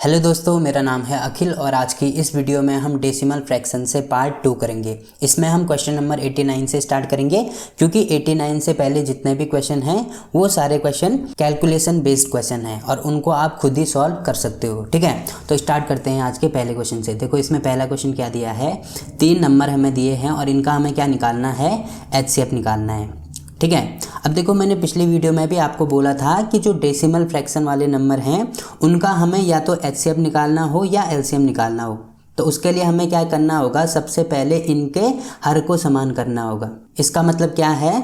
Hello दोस्तों, मेरा नाम है अखिल और आज की इस वीडियो में हम डेसिमल फ्रैक्शन से पार्ट 2 करेंगे। इसमें हम क्वेश्चन नंबर 89 से स्टार्ट करेंगे क्योंकि 89 से पहले जितने भी क्वेश्चन हैं वो सारे क्वेश्चन कैलकुलेशन बेस्ड क्वेश्चन हैं और उनको आप खुद ही सॉल्व कर सकते हो। ठीक है, तो स्टार्ट करते हैं आज के पहले क्वेश्चन से। देखो इसमें पहला क्वेश्चन क्या दिया है, 3 नंबर हमें दिए हैं और इनका हमें क्या निकालना है, HCF निकालना है। ठीक है, अब देखो मैंने पिछली वीडियो में भी आपको बोला था कि जो डेसिमल फ्रैक्शन वाले नंबर हैं उनका हमें या तो HCF निकालना हो या LCM निकालना हो। तो उसके लिए हमें क्या करना होगा, सबसे पहले इनके हर को समान करना होगा। इसका मतलब क्या है,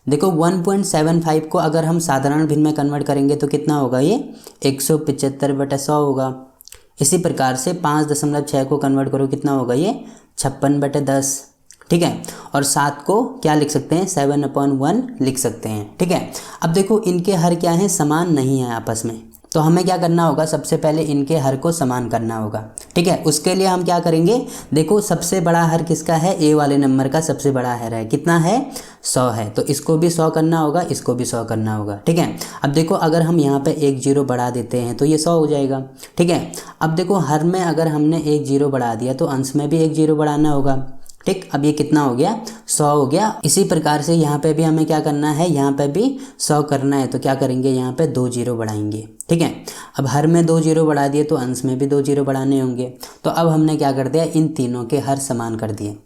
देखो 1.75 को अगर हम साधारण भिन्न में कन्वर्ट करेंगे तो कितना होगा, ये 175/100 होगा। इसी प्रकार से 5.6 को कन्वर्ट करो, कितना होगा, ये 56/10। ठीक है, और 7 को क्या लिख सकते हैं, 7/1 लिख सकते हैं। ठीक है, अब देखो इनके हर क्या हैं, समान नहीं है आपस में, तो हमें क्या करना होगा, सबसे पहले इनके हर को समान करना होगा। ठीक है, उसके लिए हम क्या करेंगे, देखो सबसे बड़ा हर किसका है, ए वाले नंबर का सबसे बड़ा हर है, कितना है, 100 है। तो इसको भी 100 करना होगा, इसको भी 100 करना होगा। ठीक है, अब देखो अगर हम यहाँ पे एक जीरो बढ़ा देते हैं तो ये 100 हो जाएगा। ठीक है, अब देखो हर में अगर हमने एक जीरो बढ़ा दिया तो अंश में भी एक जीरो बढ़ाना होगा। ठीक, अब ये कितना हो गया, 100 हो गया। इसी प्रकार से यहाँ पे भी हमें क्या करना है, यहाँ पे भी 100 करना है, तो क्या करेंगे, यहाँ पे 2 जीरो बढ़ाएंगे। ठीक है, अब हर में 2 जीरो बढ़ा दिए तो अंश में भी 2 जीरो बढ़ाने होंगे। तो अब हमने क्या कर दिया, इन तीनों के हर समान कर दिए।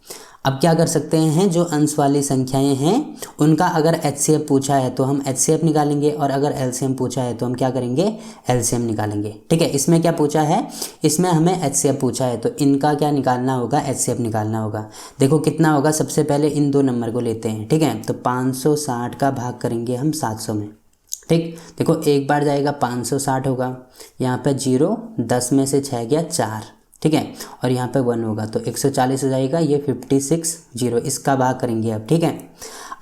अब क्या कर सकते हैं, जो अंश वाली संख्याएं हैं उनका अगर HCF पूछा है तो हम HCF निकालेंगे और अगर LCM पूछा है तो हम क्या करेंगे, LCM निकालेंगे। ठीक है, इसमें क्या पूछा है, इसमें हमें HCF पूछा है तो इनका क्या निकालना होगा, HCF निकालना होगा। देखो कितना होगा, सबसे पहले इन दो नंबर को लेते हैं। ठीक है, तो 560 का भाग करेंगे हम 700 में। ठीक, देखो एक बार जाएगा 560 होगा, यहाँ पे 0, 10 में से 6 गया 4। ठीक है, और यहाँ पे 1 होगा तो 140 हो जाएगा, ये 56 0, इसका भाग करेंगे अब। ठीक है,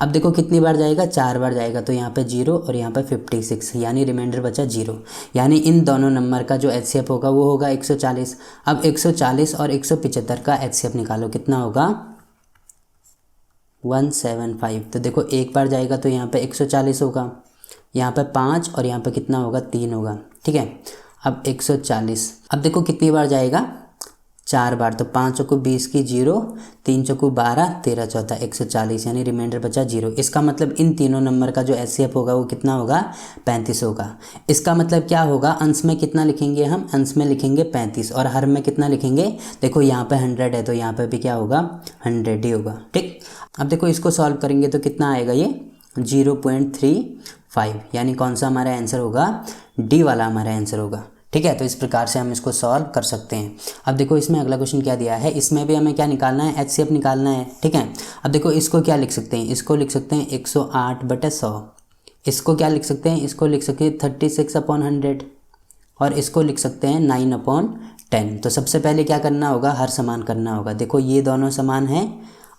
अब देखो कितनी बार जाएगा, 4 बार जाएगा, तो यहाँ पे 0 और यहाँ पे 56, यानी रिमाइंडर बचा 0, यानी इन दोनों नंबर का जो HCF होगा वो होगा 140। अब 140 और 175 का HCF निकालो, कितना होगा, 175। तो देखो एक बार जाएगा तो यहाँ पे 140 होगा, यहाँ पे 5 और यहाँ पे कितना होगा, 3 होगा। ठीक है, अब 140, अब देखो कितनी बार जाएगा, 4 बार, तो 5 चौको 20 की 0, 3 चौको 12, 13 चौथा 140, यानी रिमाइंडर बचा 0। इसका मतलब इन तीनों नंबर का जो HCF होगा वो कितना होगा, 35 होगा। इसका मतलब क्या होगा, अंश में कितना लिखेंगे हम, अंश में लिखेंगे 35 और हर में कितना लिखेंगे, देखो यहाँ पे 100 है तो यहाँ पे भी क्या होगा, 100 ही होगा। ठीक, अब देखो इसको सॉल्व करेंगे तो कितना आएगा, ये 0.35, यानी कौन सा हमारा आंसर होगा, डी वाला हमारा आंसर होगा। ठीक है, तो इस प्रकार से हम इसको सॉल्व कर सकते हैं। अब देखो इसमें अगला क्वेश्चन क्या दिया है, इसमें भी हमें क्या निकालना है, HCF निकालना है। ठीक है, अब देखो इसको क्या लिख सकते हैं, इसको लिख सकते हैं 108/100, इसको क्या लिख सकते हैं, इसको लिख सकते हैं 36/100 और इसको लिख सकते हैं 9/10। तो सबसे पहले क्या करना होगा, हर समान करना होगा। देखो ये दोनों समान हैं,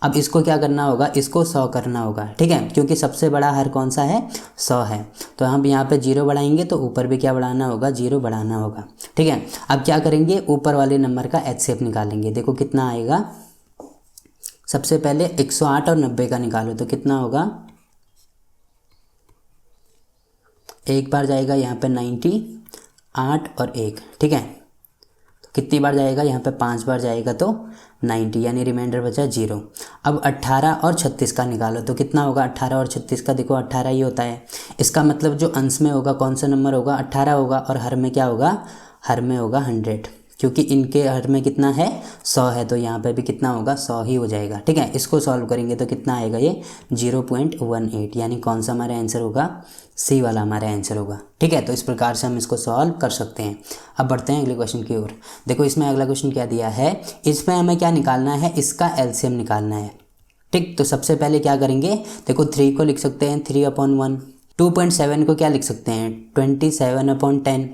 अब इसको क्या करना होगा, इसको 100 करना होगा। ठीक है, क्योंकि सबसे बड़ा हर कौन सा है, 100 है, तो हम यहाँ पे 0 बढ़ाएंगे तो ऊपर भी क्या बढ़ाना होगा, 0 बढ़ाना होगा। ठीक है, अब क्या करेंगे, ऊपर वाले नंबर का HCF निकालेंगे। देखो कितना आएगा, सबसे पहले 108 और 90 का निकालो तो कितना होगा, एक बार जाएगा यहाँ पे 90, 8 और 1। ठीक है, कितनी बार जाएगा, यहाँ पे 5 बार जाएगा तो 90, यानी रिमाइंडर बचा 0। अब 18 और 36 का निकालो तो कितना होगा, 18 और 36 का, देखो 18 ही होता है। इसका मतलब जो अंश में होगा कौन सा नंबर होगा, 18 होगा, और हर में क्या होगा, हर में होगा 100, क्योंकि इनके हर में कितना है, 100 है, तो यहाँ पे भी कितना होगा, 100 ही हो जाएगा। ठीक है, इसको सॉल्व करेंगे तो कितना आएगा, ये 0.18, यानी कौन सा हमारा आंसर होगा, सी वाला हमारा आंसर होगा। ठीक है, तो इस प्रकार से हम इसको सॉल्व कर सकते हैं। अब बढ़ते हैं अगले क्वेश्चन की ओर। देखो इसमें अगला क्वेश्चन क्या दिया है, इसमें हमें क्या निकालना है, इसका LCM निकालना है। ठीक, तो सबसे पहले क्या करेंगे, देखो 3 को लिख सकते हैं 3/1, 2.7 को क्या लिख सकते हैं, 27/10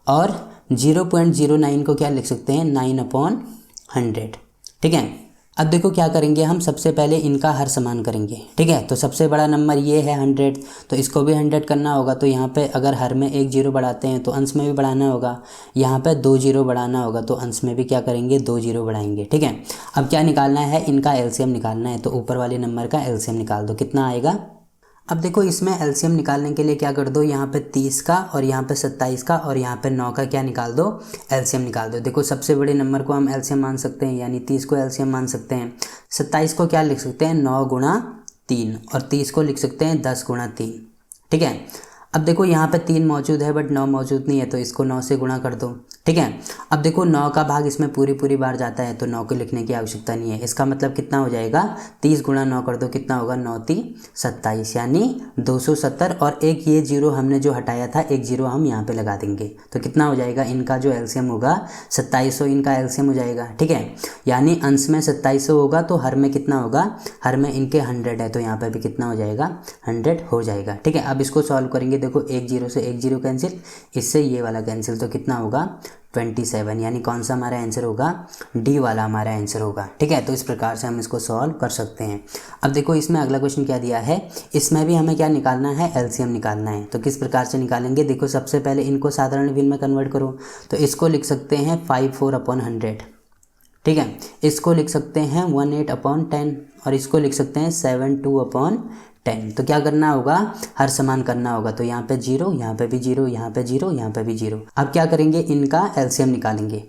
और 0.09 को क्या लिख सकते हैं, 9/100। ठीक है, अब देखो क्या करेंगे हम, सबसे पहले इनका हर समान करेंगे। ठीक है, तो सबसे बड़ा नंबर ये है 100, तो इसको भी 100 करना होगा। तो यहाँ पे अगर हर में एक जीरो बढ़ाते हैं तो अंश में भी बढ़ाना होगा, यहाँ पे 2 जीरो बढ़ाना होगा तो अंश में भी क्या करेंगे, 2 जीरो बढ़ाएंगे। ठीक है, अब क्या निकालना है, इनका LCM निकालना है, तो ऊपर वाले नंबर का LCM निकाल दो, कितना आएगा, अब देखो इसमें एलसीएम निकालने के लिए क्या कर दो, यहाँ पे 30 का और यहाँ पे 27 का और यहाँ पे 9 का क्या निकाल दो, एलसीएम निकाल दो। देखो सबसे बड़े नंबर को हम एलसीएम मान सकते हैं, यानी 30 को एलसीएम मान सकते हैं। 27 को क्या लिख सकते हैं, 9 गुणा 3 और 30 को लिख सकते हैं 10 गुणा 3। ठीक है, अब देखो यहाँ पे 3 मौजूद है बट 9 मौजूद नहीं है, तो इसको 9 से गुणा कर दो। ठीक है, अब देखो 9 का भाग इसमें पूरी बार जाता है तो 9 को लिखने की आवश्यकता नहीं है। इसका मतलब कितना हो जाएगा, 30 गुणा 9 कर दो, कितना होगा, 9 3 27 यानी 270। और एक ये जीरो हमने जो हटाया था, एक जीरो हम यहाँ पे लगा देंगे तो कितना हो जाएगा, इनका जो एलसीएम होगा 2700 इनका एलसीएम हो जाएगा। ठीक है, यानी अंश में 2700 होगा तो हर में कितना होगा, हर में इनके 100 है तो यहाँ पर भी कितना हो जाएगा, 100 हो जाएगा। ठीक है, अब इसको सॉल्व करेंगे, देखो एक जीरो से एक जीरो कैंसिल, इससे ये वाला कैंसिल, तो कितना होगा 27, यानी कौन सा हमारा आंसर होगा, डी वाला हमारा आंसर होगा। ठीक है, तो इस प्रकार से हम इसको सॉल्व कर सकते हैं। अब देखो इसमें अगला क्वेश्चन क्या दिया है, इसमें भी हमें क्या निकालना है, एलसीएम निकालना है। तो किस प्रकार से निकालेंगे, देखो सबसे पहले इनको साधारण भिन्न में कन्वर्ट करो, तो इसको लिख सकते हैं 54/100। ठीक है, इसको लिख सकते हैं 18/10 और इसको लिख सकते हैं 72/10। तो क्या करना होगा, हर समान करना होगा, तो यहाँ पे 0, यहाँ पे भी 0, यहाँ पे 0, यहाँ पे भी 0। अब क्या करेंगे, इनका एलसीएम निकालेंगे।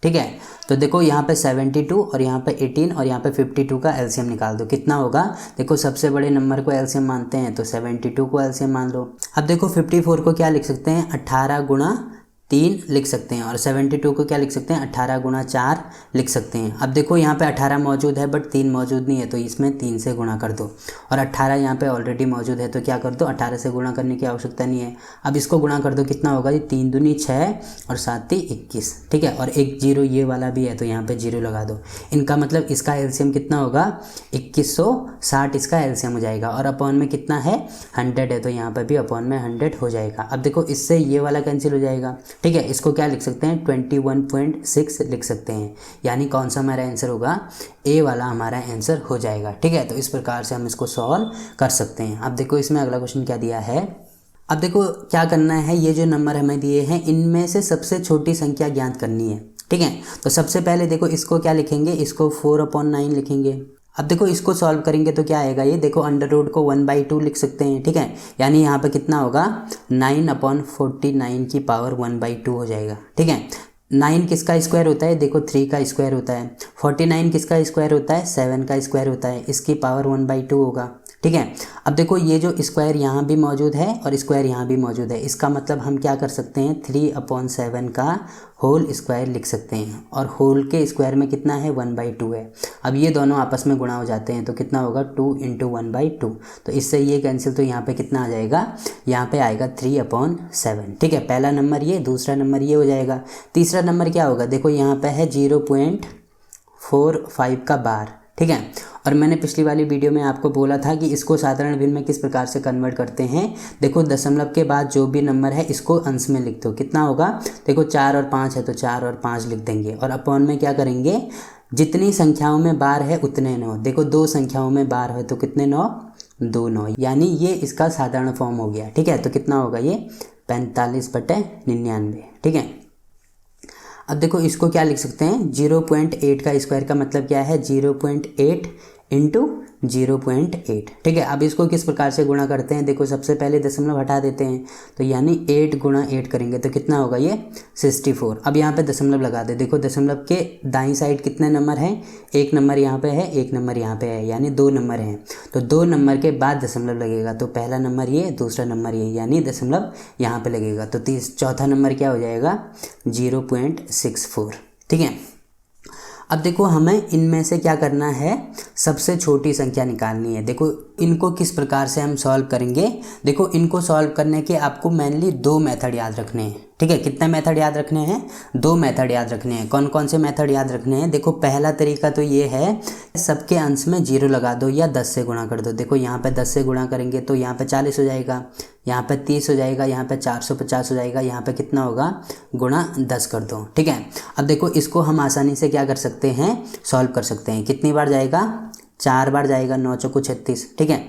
ठीक है, तो देखो यहाँ पे 72 और यहाँ पे 18 और यहाँ पे 52 का एलसीएम निकाल दो, कितना होगा, देखो सबसे बड़े नंबर को एलसीएम मानते हैं तो 72 को एलसीएम मान लो। अब देखो 54 को क्या लिख सकते हैं, 18 गुणा 3 लिख सकते हैं और 72 को क्या लिख सकते हैं, 18 गुणा 4 लिख सकते हैं। अब देखो यहाँ पे 18 मौजूद है बट 3 मौजूद नहीं है, तो इसमें 3 से गुणा कर दो और 18 यहाँ पे ऑलरेडी मौजूद है तो क्या कर दो, 18 से गुणा करने की आवश्यकता नहीं है। अब इसको गुणा कर दो, कितना होगा, ये 3 दूनी 6 और 7 3 21। ठीक है, और एक जीरो ये वाला भी है तो यहाँ पे 0 लगा दो। इनका मतलब इसका एलसीएम कितना होगा, 2160 इसका एलसीएम हो जाएगा। और अपॉन में कितना है, 100 है, तो यहाँ पर भी अपॉन में 100 हो जाएगा। अब देखो इससे ये वाला कैंसिल हो जाएगा। ठीक है, इसको क्या लिख सकते हैं, 21.6 लिख सकते हैं, यानी कौन सा हमारा आंसर होगा, ए वाला हमारा आंसर हो जाएगा। ठीक है, तो इस प्रकार से हम इसको सॉल्व कर सकते हैं। अब देखो इसमें अगला क्वेश्चन क्या दिया है, अब देखो क्या करना है, ये जो नंबर हमें दिए हैं इनमें से सबसे छोटी संख्या ज्ञात करनी है। ठीक है, तो सबसे पहले देखो इसको क्या लिखेंगे, इसको 4/9 लिखेंगे। अब देखो इसको सॉल्व करेंगे तो क्या आएगा, ये देखो अंडर रूट को 1/2 लिख सकते हैं। ठीक है, यानी यहाँ पे कितना होगा, 9/49 की पावर 1/2 हो जाएगा। ठीक है, 9 किसका स्क्वायर होता है, देखो 3 का स्क्वायर होता है। 49 किसका स्क्वायर होता है, 7 का स्क्वायर होता है, इसकी पावर 1/2 होगा। ठीक है, अब देखो ये जो स्क्वायर यहाँ भी मौजूद है और स्क्वायर यहाँ भी मौजूद है, इसका मतलब हम क्या कर सकते हैं, 3/7 का होल स्क्वायर लिख सकते हैं और होल के स्क्वायर में कितना है, 1/2 है। अब ये दोनों आपस में गुणा हो जाते हैं तो कितना होगा, 2 × 1/2, तो इससे ये कैंसिल, तो यहाँ पे कितना आ जाएगा, यहाँ पे आएगा 3/7। ठीक है, पहला नंबर ये, दूसरा नंबर ये हो जाएगा। तीसरा नंबर क्या होगा, देखो यहाँ पे है 0.45 का बार। ठीक है, और मैंने पिछली वाली वीडियो में आपको बोला था कि इसको साधारण भिन्न में किस प्रकार से कन्वर्ट करते हैं। देखो दशमलव के बाद जो भी नंबर है इसको अंश में लिख दो, कितना होगा, देखो 4 और 5 है तो 4 और 5 लिख देंगे और अपॉन में क्या करेंगे, जितनी संख्याओं में बार है उतने 9। देखो 2 संख्याओं में बार है तो कितने 9, 2 9, यानी ये इसका साधारण फॉर्म हो गया। ठीक है, तो कितना होगा ये 45/99। ठीक है, अब देखो इसको क्या लिख सकते हैं, 0.8 का स्क्वायर का मतलब क्या है, 0.8 × 0.8। ठीक है, अब इसको किस प्रकार से गुणा करते हैं, देखो सबसे पहले दशमलव हटा देते हैं तो यानी 8 × 8 करेंगे तो कितना होगा, ये 64। अब यहाँ पे दशमलव लगा दे, देखो दशमलव के दाईं साइड कितने नंबर हैं, एक नंबर यहाँ पे है, एक नंबर यहाँ पे है, यानी 2 नंबर हैं, तो 2 नंबर के बाद दशमलव लगेगा, तो पहला नंबर ये, दूसरा नंबर ये, यानी दशमलव यहाँ पे लगेगा, तो चौथा नंबर क्या हो जाएगा, 0.64। ठीक है, अब देखो हमें इनमें से क्या करना है, सबसे छोटी संख्या निकालनी है। देखो इनको किस प्रकार से हम सॉल्व करेंगे, देखो इनको सॉल्व करने के आपको मेनली 2 मेथड याद रखने हैं। ठीक है, कितने मेथड याद रखने हैं, 2 मेथड याद रखने हैं। कौन कौन से मेथड याद रखने हैं, देखो पहला तरीका तो ये है, सबके अंश में 0 लगा दो या 10 से गुणा कर दो। देखो यहाँ पे 10 से गुणा करेंगे तो यहाँ पे 40 हो जाएगा, यहाँ पे 30 हो जाएगा, यहाँ पे 450 हो जाएगा, यहाँ पे कितना होगा, गुणा 10 कर दो। ठीक है, अब देखो इसको हम आसानी से क्या कर सकते हैं, सॉल्व कर सकते हैं। कितनी बार जाएगा, 4 बार जाएगा, 9 चौको 36। ठीक है,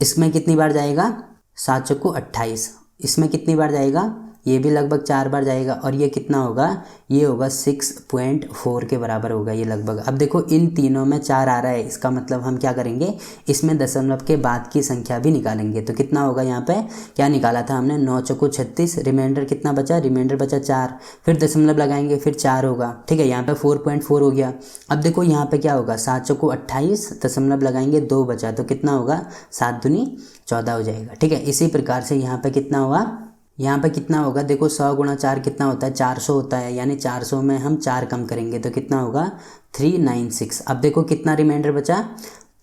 इसमें कितनी बार जाएगा, 7 चौको 28, इसमें कितनी बार जाएगा, ये भी लगभग 4 बार जाएगा और ये कितना होगा, ये होगा 6.4 के बराबर होगा ये लगभग। अब देखो इन तीनों में 4 आ रहा है, इसका मतलब हम क्या करेंगे, इसमें दशमलव के बाद की संख्या भी निकालेंगे। तो कितना होगा, यहाँ पे क्या निकाला था हमने, 9 चौको 36, रिमाइंडर कितना बचा, रिमाइंडर बचा 4, फिर दशमलव लगाएंगे फिर 4 होगा, ठीक है। यहाँ पे 4.4 हो गया। अब देखो यहाँ पे क्या होगा, 7 चौको 28, दशमलव लगाएंगे 2 बचा, तो कितना होगा, 7 दूनी 14 हो जाएगा, ठीक है। इसी प्रकार से यहाँ पे कितना हुआ, यहाँ पे कितना होगा, देखो 100 गुणा 4 कितना होता है, 400 होता है, यानी 400 में हम 4 कम करेंगे तो कितना होगा, 396। अब देखो कितना रिमाइंडर बचा,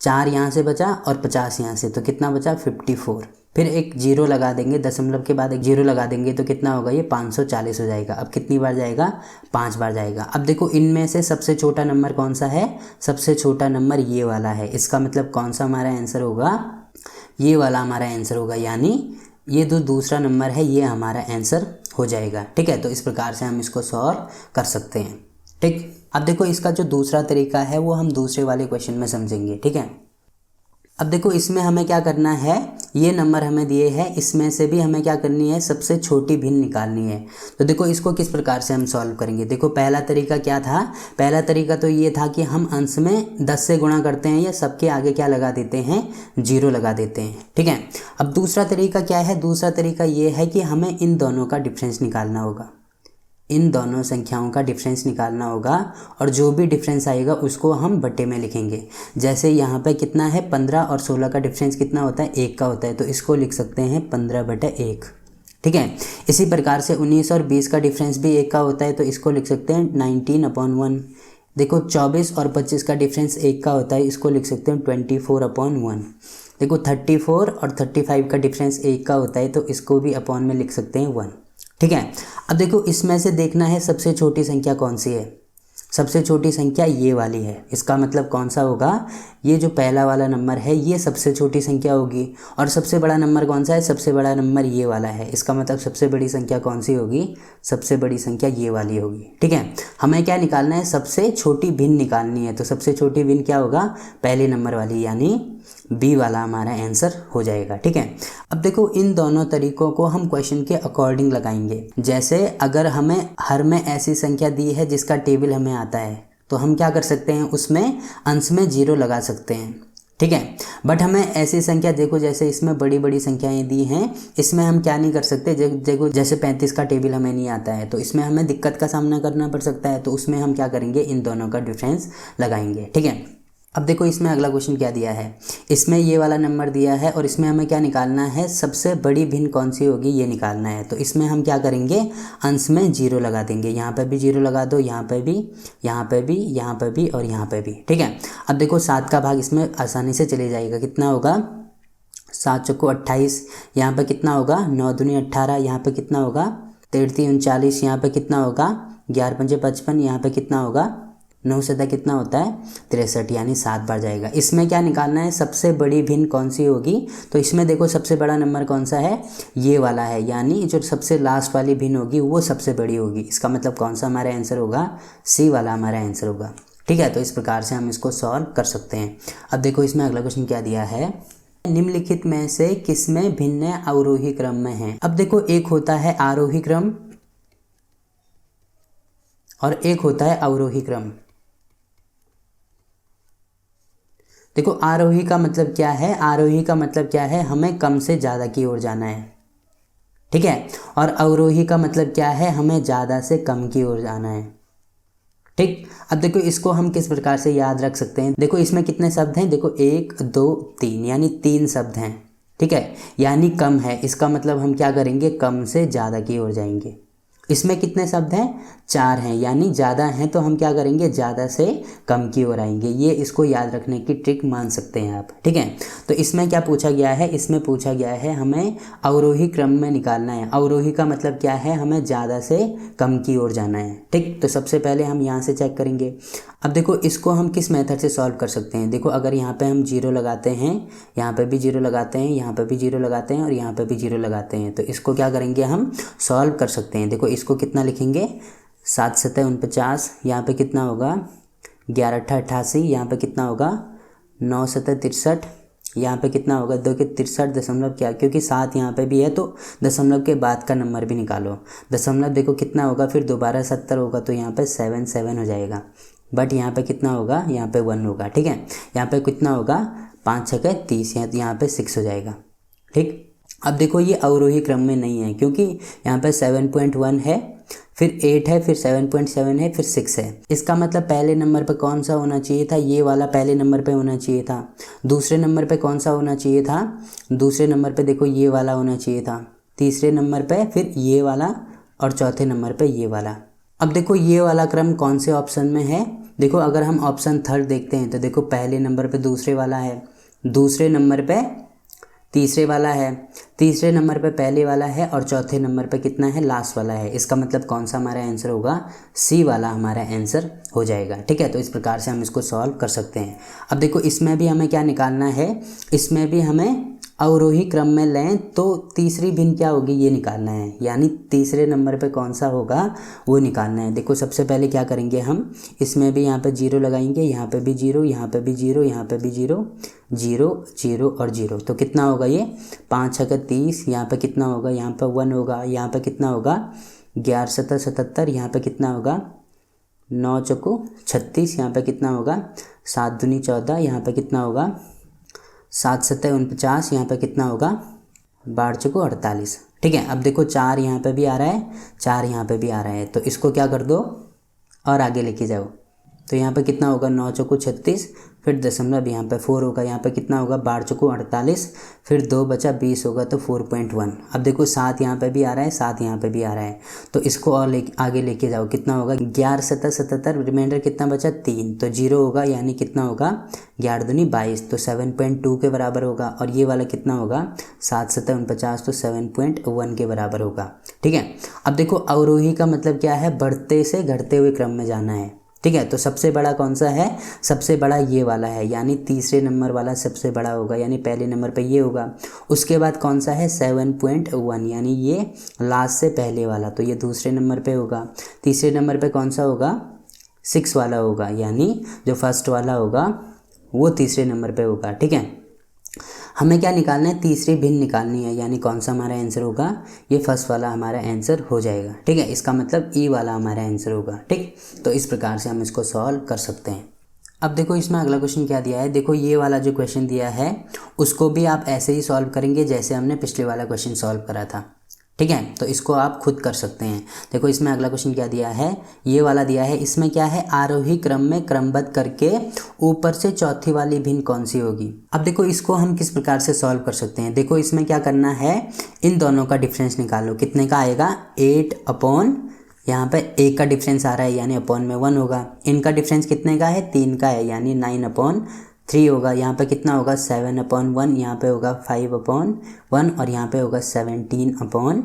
4 यहाँ से बचा और 50 यहाँ से, तो कितना बचा, 54। फिर एक जीरो लगा देंगे, दशमलव के बाद एक जीरो लगा देंगे तो कितना होगा, ये 540 हो जाएगा। अब कितनी बार जाएगा, 5 बार जाएगा। अब देखो इनमें से सबसे छोटा नंबर कौन सा है, सबसे छोटा नंबर ये वाला है। इसका मतलब कौन सा हमारा आंसर होगा, ये वाला हमारा आंसर होगा, यानी ये जो दूसरा नंबर है ये हमारा आंसर हो जाएगा, ठीक है। तो इस प्रकार से हम इसको सॉल्व कर सकते हैं, ठीक। अब देखो इसका जो दूसरा तरीका है वो हम दूसरे वाले क्वेश्चन में समझेंगे, ठीक है। अब देखो इसमें हमें क्या करना है, ये नंबर हमें दिए हैं, इसमें से भी हमें क्या करनी है, सबसे छोटी भिन्न निकालनी है। तो देखो इसको किस प्रकार से हम सॉल्व करेंगे। देखो पहला तरीका क्या था, पहला तरीका तो ये था कि हम अंश में 10 से गुणा करते हैं या सबके आगे क्या लगा देते हैं, 0 लगा देते हैं, ठीक है। अब दूसरा तरीका क्या है, दूसरा तरीका ये है कि हमें इन दोनों का डिफरेंस निकालना होगा, इन दोनों संख्याओं का डिफरेंस निकालना होगा और जो भी डिफरेंस आएगा उसको हम बटे में लिखेंगे। जैसे यहाँ पे कितना है, 15 और 16 का डिफरेंस कितना होता है, 1 का होता है, तो इसको लिख सकते हैं 15/1, ठीक है। इसी प्रकार से 19 और 20 का डिफरेंस भी 1 का होता है, तो इसको लिख सकते हैं 19/1। देखो 24 और 25 का डिफरेंस 1 का होता है, इसको लिख सकते हैं 24/1। देखो 34 और 35 का डिफरेंस 1 का होता है, तो इसको भी अपॉन में लिख सकते हैं 1, ठीक है। अब देखो इसमें से देखना है सबसे छोटी संख्या कौन सी है, सबसे छोटी संख्या ये वाली है। इसका मतलब कौन सा होगा, ये जो पहला वाला नंबर है ये सबसे छोटी संख्या होगी। और सबसे बड़ा नंबर कौन सा है, सबसे बड़ा नंबर ये वाला है। इसका मतलब सबसे बड़ी संख्या कौन सी होगी, सबसे बड़ी संख्या ये वाली होगी, ठीक है। हमें क्या निकालना है, सबसे छोटी भिन्न निकालनी है। तो सबसे छोटी भिन्न क्या होगा, पहले नंबर वाली, यानी बी वाला हमारा आंसर हो जाएगा, ठीक है। अब देखो इन दोनों तरीकों को हम क्वेश्चन के अकॉर्डिंग लगाएंगे। जैसे अगर हमें हर में ऐसी संख्या दी है जिसका टेबल हमें आता है, तो हम क्या कर सकते हैं, उसमें अंश में 0 लगा सकते हैं, ठीक है। बट हमें ऐसी संख्या, देखो जैसे इसमें बड़ी बड़ी संख्याएं दी हैं, इसमें हम क्या नहीं कर सकते, देखो जैसे 35 का टेबल हमें नहीं आता है, तो इसमें हमें दिक्कत का सामना करना पड़ सकता है। तो उसमें हम क्या करेंगे, इन दोनों का डिफरेंस लगाएंगे, ठीक है। अब देखो इसमें अगला क्वेश्चन क्या दिया है, इसमें ये वाला नंबर दिया है और इसमें हमें क्या निकालना है, सबसे बड़ी भिन्न कौन सी होगी ये निकालना है। तो इसमें हम क्या करेंगे, अंश में 0 लगा देंगे, यहाँ पे भी 0 लगा दो, यहाँ पे भी, यहाँ पे भी, यहाँ पे भी और यहाँ पे भी, ठीक है। अब देखो 7 का भाग इसमें आसानी से चले जाएगा, कितना होगा, 7 चौको 28, यहाँ पे कितना होगा, 9 दूनी 18, यहाँ पे कितना होगा, 33 39, यहाँ पे कितना होगा, 11 पंजे 55, यहाँ पे कितना होगा, 9 सदा कितना होता है, 63, यानी 7 बार जाएगा। इसमें क्या निकालना है, सबसे बड़ी भिन्न कौन सी होगी। तो इसमें देखो सबसे बड़ा नंबर कौन सा है, ये वाला है, यानी जो सबसे लास्ट वाली भिन्न होगी वो सबसे बड़ी होगी। इसका मतलब कौन सा हमारा आंसर होगा, सी वाला हमारा आंसर होगा, ठीक है। तो इस प्रकार से हम इसको सॉल्व कर सकते हैं। अब देखो इसमें अगला क्वेश्चन क्या दिया है, निम्नलिखित में से किसमें भिन्न अवरोही क्रम में है। अब देखो एक होता है आरोही क्रम और एक होता है अवरोही क्रम। देखो आरोही का मतलब क्या है, आरोही का मतलब क्या है, हमें कम से ज़्यादा की ओर जाना है, ठीक है। और अवरोही का मतलब क्या है, हमें ज़्यादा से कम की ओर जाना है, ठीक। अब देखो इसको हम किस प्रकार से याद रख सकते हैं, देखो इसमें कितने शब्द हैं, देखो 1 2 3, यानी 3 शब्द हैं, ठीक है। यानी कम है, इसका मतलब हम क्या करेंगे, कम से ज़्यादा की ओर जाएंगे। इसमें कितने शब्द हैं, 4 हैं, यानी ज़्यादा हैं, तो हम क्या करेंगे, ज़्यादा से कम की ओर आएंगे। ये इसको याद रखने की ट्रिक मान सकते हैं आप, ठीक है। तो इसमें क्या पूछा गया है, इसमें पूछा गया है हमें अवरोही क्रम में निकालना है। अवरोही का मतलब क्या है, हमें ज़्यादा से कम की ओर जाना है, ठीक। तो सबसे पहले हम यहाँ से चेक करेंगे। अब देखो इसको हम किस मेथड से सॉल्व कर सकते हैं। देखो अगर यहाँ पे हम 0 लगाते हैं, यहाँ पे भी 0 लगाते हैं, यहाँ पे भी 0 लगाते हैं और यहाँ पे भी 0 लगाते हैं, तो इसको क्या करेंगे, हम सॉल्व कर सकते हैं। देखो इसको कितना लिखेंगे, 7 7 49, यहाँ पे कितना होगा, 11 8 88, यहाँ पे कितना होगा, 9 7 63, यहाँ पे कितना होगा, देखिए 63 दशमलव क्या, क्योंकि 7 यहाँ पे भी है तो दशमलव के बाद का नंबर भी निकालो। दशमलव देखो कितना होगा, फिर दोबारा 70 होगा तो यहाँ पे 77 हो जाएगा। बट यहाँ पे कितना होगा, यहाँ पे 1 होगा। ठीक है, यहाँ पे कितना होगा, 5 छक्के 30, यहाँ पे 6 हो जाएगा। ठीक, अब देखो ये अवरोही क्रम में नहीं है, क्योंकि यहाँ पे 7.1 है, फिर 8 है, फिर 7.7 है, फिर 6 है। इसका मतलब पहले नंबर पे कौन सा होना चाहिए था, ये वाला पहले नंबर पे होना चाहिए था। दूसरे नंबर पे कौन सा होना चाहिए था, दूसरे नंबर पे देखो ये वाला होना चाहिए था। तीसरे नंबर पे फिर ये वाला, और चौथे नंबर पे ये वाला। अब देखो ये वाला क्रम कौन से ऑप्शन में है, देखो अगर हम ऑप्शन 3 देखते हैं तो देखो पहले नंबर पे दूसरे वाला है, दूसरे नंबर पे तीसरे वाला है, तीसरे नंबर पे पहले वाला है, और चौथे नंबर पे कितना है, लास्ट वाला है। इसका मतलब कौन सा हमारा आंसर होगा, सी वाला हमारा आंसर हो जाएगा। ठीक है, तो इस प्रकार से हम इसको सॉल्व कर सकते हैं। अब देखो इसमें भी हमें क्या निकालना है, इसमें भी हमें अवरोही क्रम में लें तो तीसरी भिन्न क्या होगी ये निकालना है, यानी तीसरे नंबर पे कौन सा होगा वो निकालना है। देखो सबसे पहले क्या करेंगे हम, इसमें भी यहाँ पे 0 लगाएंगे, यहाँ पे भी 0, यहाँ पे भी 0, यहाँ पे भी 0, 0 0 और 0, तो कितना होगा ये 5 छक्के 30, यहाँ पे कितना होगा, यहाँ पे 1 होगा, यहाँ पे कितना होगा 11 7 77, यहाँ पे कितना होगा 9 चौको 36, यहाँ पे कितना होगा 7 दूनी 14, यहाँ पे कितना होगा 7 7 49, यहाँ पे कितना होगा 12 चौको 48। ठीक है, अब देखो 4 यहाँ पे भी आ रहा है, 4 यहाँ पे भी आ रहा है, तो इसको क्या कर दो और आगे लेके जाओ। तो यहाँ पे कितना होगा 9 चौको 36, फिर दशमलव यहाँ पे 4 होगा, यहाँ पे कितना होगा 12 चौको 48, फिर 2 बचा 20 होगा तो 4.1। अब देखो 7 यहाँ पे भी आ रहा है, 7 यहाँ पे भी आ रहा है, तो इसको और आगे लेके जाओ। कितना होगा 11 7 77, रिमाइंडर कितना बचा 3, तो 0 होगा, यानी कितना होगा 11 दूनी 22, तो 7.2 के बराबर होगा। और ये वाला कितना होगा 7 7 49, तो 7.1 के बराबर होगा। ठीक है, अब देखो अवरोही का मतलब क्या है, बढ़ते से घटते हुए क्रम में जाना है। ठीक है, तो सबसे बड़ा कौन सा है, सबसे बड़ा ये वाला है, यानी तीसरे नंबर वाला सबसे बड़ा होगा, यानी पहले नंबर पे ये होगा। उसके बाद कौन सा है 7.1, यानी ये लास्ट से पहले वाला, तो ये दूसरे नंबर पे होगा। तीसरे नंबर पे कौन सा होगा 6 वाला होगा, यानी जो फर्स्ट वाला होगा वो तीसरे नंबर पे होगा। ठीक है, हमें क्या निकालना है, तीसरी भिन्न निकालनी है, यानी कौन सा हमारा आंसर होगा, ये फर्स्ट वाला हमारा आंसर हो जाएगा। ठीक है, इसका मतलब ई वाला हमारा आंसर होगा। ठीक, तो इस प्रकार से हम इसको सॉल्व कर सकते हैं। अब देखो इसमें अगला क्वेश्चन क्या दिया है, देखो ये वाला जो क्वेश्चन दिया है उसको भी आप ऐसे ही सॉल्व करेंगे जैसे हमने पिछले वाला क्वेश्चन सॉल्व करा था। ठीक है, तो इसको आप खुद कर सकते हैं। देखो इसमें अगला क्वेश्चन क्या दिया है, ये वाला दिया है, इसमें क्या है, आरोही क्रम में क्रमबद्ध करके ऊपर से चौथी वाली भिन्न कौन सी होगी। अब देखो इसको हम किस प्रकार से सॉल्व कर सकते हैं, देखो इसमें क्या करना है, इन दोनों का डिफरेंस निकालो। कितने का आएगा 8 अपॉन, यहाँ पे 1 का डिफरेंस आ रहा है यानी अपॉन में 1 होगा। इनका डिफरेंस कितने का है 3 का है, यानी 9/3 होगा। यहाँ पे कितना होगा 7/1, यहाँ पे होगा 5/1, और यहाँ पे होगा 17/3।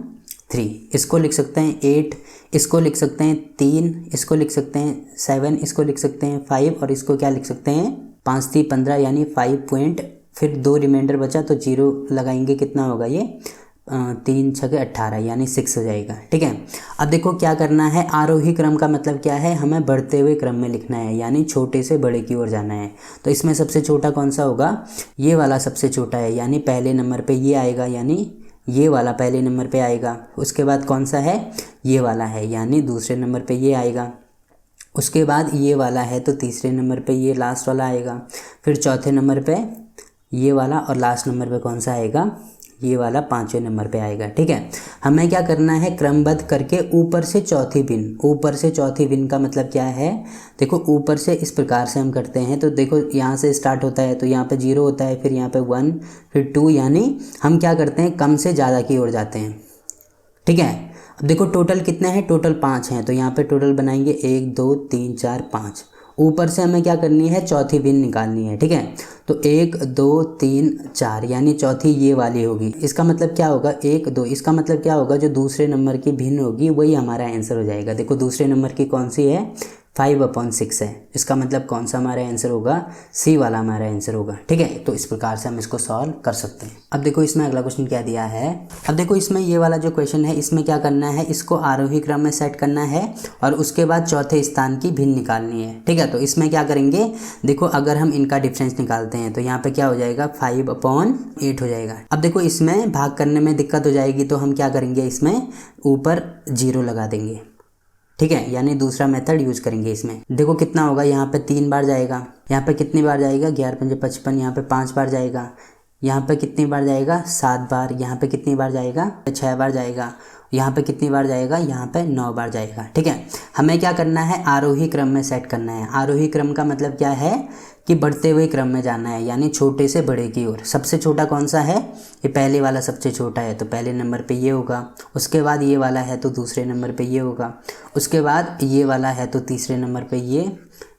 इसको लिख सकते हैं 8, इसको लिख सकते हैं 3, इसको लिख सकते हैं 7, इसको लिख सकते हैं 5, और इसको क्या लिख सकते हैं 5 3 15, यानी 5 पॉइंट, फिर 2 रिमाइंडर बचा तो 0 लगाएंगे, कितना होगा ये 3 6 18, यानी 6 हो जाएगा। ठीक है, अब देखो क्या करना है, आरोही क्रम का मतलब क्या है, हमें बढ़ते हुए क्रम में लिखना है, यानी छोटे से बड़े की ओर जाना है। तो इसमें सबसे छोटा कौन सा होगा, ये वाला सबसे छोटा है, यानी पहले नंबर पे ये आएगा, यानी ये वाला पहले नंबर पे आएगा। उसके बाद कौन सा है, ये वाला है, यानी दूसरे नंबर पे ये आएगा। उसके बाद ये वाला है तो तीसरे नंबर पे ये लास्ट वाला आएगा। फिर चौथे नंबर पे ये वाला, और लास्ट नंबर पे कौन सा आएगा, ये वाला 5वें नंबर पे आएगा। ठीक है, हमें क्या करना है, क्रमबद्ध करके ऊपर से चौथी भिन्न। ऊपर से चौथी भिन्न का मतलब क्या है, देखो ऊपर से इस प्रकार से हम करते हैं, तो देखो यहाँ से स्टार्ट होता है, तो यहाँ पे 0 होता है, फिर यहाँ पे 1, फिर 2, यानी हम क्या करते हैं कम से ज़्यादा की ओर जाते हैं। ठीक है, अब देखो टोटल कितने हैं, टोटल 5 हैं, तो यहाँ पे टोटल बनाएंगे 1 2 3 4 5। ऊपर से हमें क्या करनी है, चौथी भिन्न निकालनी है। ठीक है, तो 1 2 3 4, यानी चौथी ये वाली होगी। इसका मतलब क्या होगा 1 2, इसका मतलब क्या होगा, जो दूसरे नंबर की भिन्न होगी वही हमारा आंसर हो जाएगा। देखो दूसरे नंबर की कौन सी है 5/6 है। इसका मतलब कौन सा हमारा आंसर होगा, सी वाला हमारा आंसर होगा। ठीक है, तो इस प्रकार से हम इसको सॉल्व कर सकते हैं। अब देखो इसमें अगला क्वेश्चन क्या दिया है। अब देखो इसमें ये वाला जो क्वेश्चन है, इसमें क्या करना है, इसको आरोही क्रम में सेट करना है और उसके बाद चौथे स्थान की भिन्न निकालनी है। ठीक है, तो इसमें क्या करेंगे, देखो अगर हम इनका डिफरेंस निकालते हैं तो यहाँ पे क्या हो जाएगा, 5/8 हो जाएगा। अब देखो इसमें भाग करने में दिक्कत हो जाएगी, तो हम क्या करेंगे, इसमें ऊपर 0 लगा देंगे। ठीक है, यानी दूसरा मेथड यूज करेंगे। इसमें देखो कितना होगा, यहाँ पे 3 बार जाएगा, यहाँ पे कितनी बार जाएगा, 11×5 = 55, यहाँ पे 5 बार जाएगा, यहाँ पे कितनी बार जाएगा, 7 बार, यहाँ पे कितनी बार जाएगा, 6 बार जाएगा, यहाँ पे कितनी बार जाएगा, यहाँ पे 9 बार जाएगा। ठीक है, हमें क्या करना है, आरोही क्रम में सेट करना है। आरोही क्रम का मतलब क्या है कि बढ़ते हुए क्रम में जाना है, यानी छोटे से बड़े की ओर। सबसे छोटा कौन सा है, ये पहले वाला सबसे छोटा है, तो पहले नंबर पे ये होगा। उसके बाद ये वाला है तो दूसरे नंबर पे ये होगा। उसके बाद ये वाला है तो तीसरे नंबर पे ये,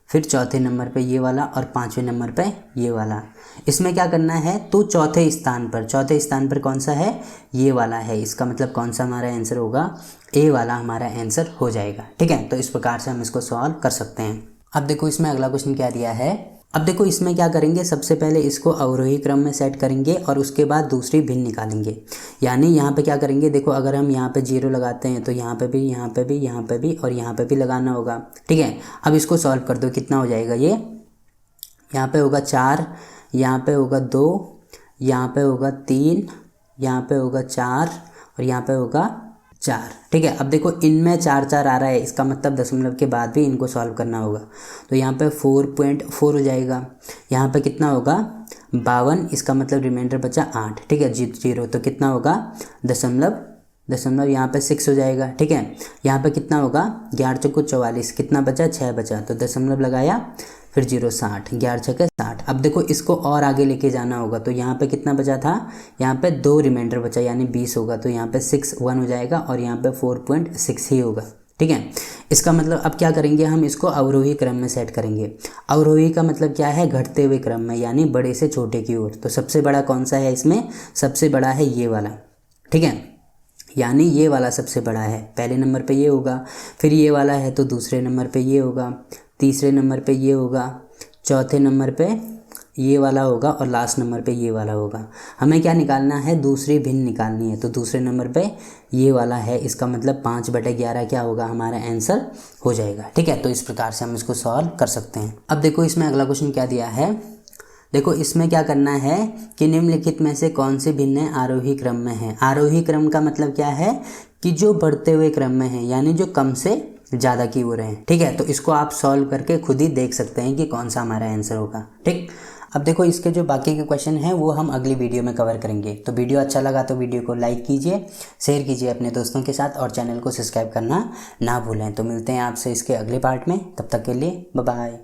फिर चौथे नंबर पे ये वाला और पाँचवें नंबर पे ये वाला। इसमें क्या करना है, तो चौथे स्थान पर कौन सा है, ये वाला है। इसका मतलब कौन सा हमारा आंसर होगा, ए वाला हमारा आंसर हो जाएगा। ठीक है, तो इस प्रकार से हम इसको सॉल्व कर सकते हैं। अब देखो इसमें अगला क्वेश्चन क्या दिया है। अब देखो इसमें क्या करेंगे, सबसे पहले इसको अवरोही क्रम में सेट करेंगे और उसके बाद दूसरी भिन्न निकालेंगे। यानी यहाँ पे क्या करेंगे, देखो अगर हम यहाँ पे 0 लगाते हैं तो यहाँ पे भी, यहाँ पे भी, यहाँ पे भी और यहाँ पे भी लगाना होगा। ठीक है, अब इसको सॉल्व कर दो, कितना हो जाएगा, ये यहाँ पे होगा 4, यहाँ पे होगा 2, यहाँ पे होगा 3, यहाँ पे होगा 4 और यहाँ पे होगा 4। ठीक है, अब देखो इनमें 4 आ रहा है, इसका मतलब दशमलव के बाद भी इनको सॉल्व करना होगा। तो यहाँ पे 4.4 हो जाएगा, यहाँ पे कितना होगा, 52, इसका मतलब रिमाइंडर बचा 8। ठीक है, 0 तो कितना होगा, दशमलव यहाँ पे 6 हो जाएगा। ठीक है, यहाँ पे कितना होगा, 11 × 4 = 44, कितना बचा, 6 बचा, तो दशमलव लगाया, फिर 0 60, 11 × 6 = 60। अब देखो इसको और आगे लेके जाना होगा, तो यहाँ पे कितना बचा था, यहाँ पे 2 रिमाइंडर बचा यानी 20 होगा, तो यहाँ पे 6 1 हो जाएगा और यहाँ पे 4.6 ही होगा। ठीक है, इसका मतलब अब क्या करेंगे, हम इसको अवरोही क्रम में सेट करेंगे। अवरोही का मतलब क्या है, घटते हुए क्रम में, यानी बड़े से छोटे की ओर। तो सबसे बड़ा कौन सा है, इसमें सबसे बड़ा है ये वाला। ठीक है, यानी ये वाला सबसे बड़ा है, पहले नंबर पे ये होगा, फिर ये वाला है तो दूसरे नंबर पे ये होगा, तीसरे नंबर पे ये होगा, चौथे नंबर पे ये वाला होगा और लास्ट नंबर पे ये वाला होगा। हमें क्या निकालना है, दूसरी भिन्न निकालनी है, तो दूसरे नंबर पे ये वाला है। इसका मतलब 5/11 क्या होगा, हमारा आंसर हो जाएगा। ठीक है, तो इस प्रकार से हम इसको सॉल्व कर सकते हैं। अब देखो इसमें अगला क्वेश्चन क्या दिया है। देखो इसमें क्या करना है कि निम्नलिखित में से कौन सी भिन्न आरोही क्रम में है। आरोही क्रम का मतलब क्या है कि जो बढ़ते हुए क्रम में है, यानी जो कम से ज़्यादा की ओर है। ठीक है, तो इसको आप सॉल्व करके खुद ही देख सकते हैं कि कौन सा हमारा आंसर होगा। ठीक, अब देखो इसके जो बाकी के क्वेश्चन हैं वो हम अगली वीडियो में कवर करेंगे। तो वीडियो अच्छा लगा तो वीडियो को लाइक कीजिए, शेयर कीजिए अपने दोस्तों के साथ और चैनल को सब्सक्राइब करना ना भूलें। तो मिलते हैं आपसे इसके अगले पार्ट में, तब तक के लिए बाय बाय।